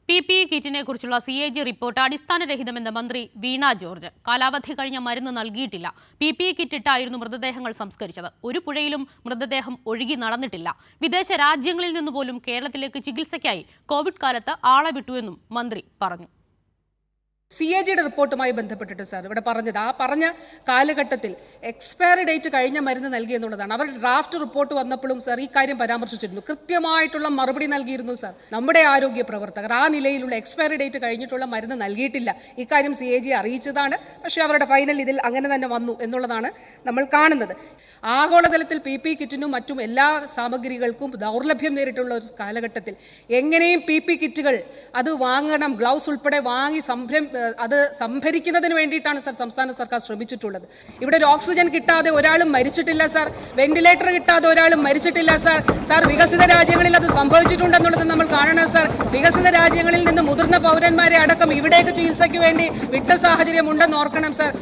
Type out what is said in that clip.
PPE കിറ്റിനെ കുറിച്ചുള്ള CAG report അടിസ്ഥാനരഹിതമെന്ന് മന്ത്രി വീണ George. കാലാവധി കഴിഞ്ഞ മരുന്ന് നൽകിയിട്ടില്ല. PPE കിറ്റിട്ടായിരുന്നു മൃതദേഹങ്ങൾ സംസ്കരിച്ചത്. ഒരു പുഴയിലും മൃതദേഹം ഒഴുകി നടന്നിട്ടില്ല. വിദേശ രാജ്യങ്ങളിൽ നിന്ന് പോലും കേരളത്തിലേക്ക് ചികിത്സയ്ക്കായി കോവിഡ് കാലത്ത് ആളെ വിട്ടുവെന്നും മന്ത്രി പറഞ്ഞു. CAG റിപ്പോർട്ടുമായി ബന്ധപ്പെട്ടിട്ട് സാർ ഇവിടെ പറഞ്ഞത് ആ പറഞ്ഞ കാലഘട്ടത്തിൽ എക്സ്പയറി ഡേറ്റ് കഴിഞ്ഞ മരുന്ന് നൽകി എന്നുള്ളതാണ്. അവർ ഡ്രാഫ്റ്റ് റിപ്പോർട്ട് വന്നപ്പോഴും സാർ ഈ കാര്യം പരാമർശിച്ചിരുന്നു. കൃത്യമായിട്ടുള്ള മറുപടി നൽകിയിരുന്നു സാർ. നമ്മുടെ ആരോഗ്യ പ്രവർത്തകർ ആ നിലയിലുള്ള എക്സ്പയറി ഡേറ്റ് കഴിഞ്ഞിട്ടുള്ള മരുന്ന് നൽകിയിട്ടില്ല. ഇക്കാര്യം CAG അറിയിച്ചതാണ്. പക്ഷേ അവരുടെ ഫൈനൽ ഇതിൽ അങ്ങനെ തന്നെ വന്നു എന്നുള്ളതാണ് നമ്മൾ കാണുന്നത്. ആഗോളതലത്തിൽ PPE കിറ്റിനും മറ്റും എല്ലാ സാമഗ്രികൾക്കും ദൗർലഭ്യം നേരിട്ടുള്ള ഒരു കാലഘട്ടത്തിൽ എങ്ങനെയും PPE കിറ്റുകൾ അത് വാങ്ങണം, ഗ്ലൗസ് ഉൾപ്പെടെ വാങ്ങി അത് സംഭരിക്കുന്നതിന് വേണ്ടിയിട്ടാണ് സാർ സംസ്ഥാന സർക്കാർ ശ്രമിച്ചിട്ടുള്ളത്. ഇവിടെ ഒരു ഓക്സിജൻ കിട്ടാതെ ഒരാളും മരിച്ചിട്ടില്ല സാർ. വെന്റിലേറ്റർ കിട്ടാതെ ഒരാളും മരിച്ചിട്ടില്ല സാർ. സാർ, വികസിത രാജ്യങ്ങളിൽ അത് സംഭവിച്ചിട്ടുണ്ടെന്നുള്ളത് നമ്മൾ കാണണം സാർ. വികസിത രാജ്യങ്ങളിൽ നിന്ന് മുതിർന്ന പൗരന്മാരെ അടക്കം ഇവിടേക്ക് ചികിത്സയ്ക്ക് വേണ്ടി വിട്ട സാഹചര്യം ഉണ്ടെന്ന് ഓർക്കണം സാർ.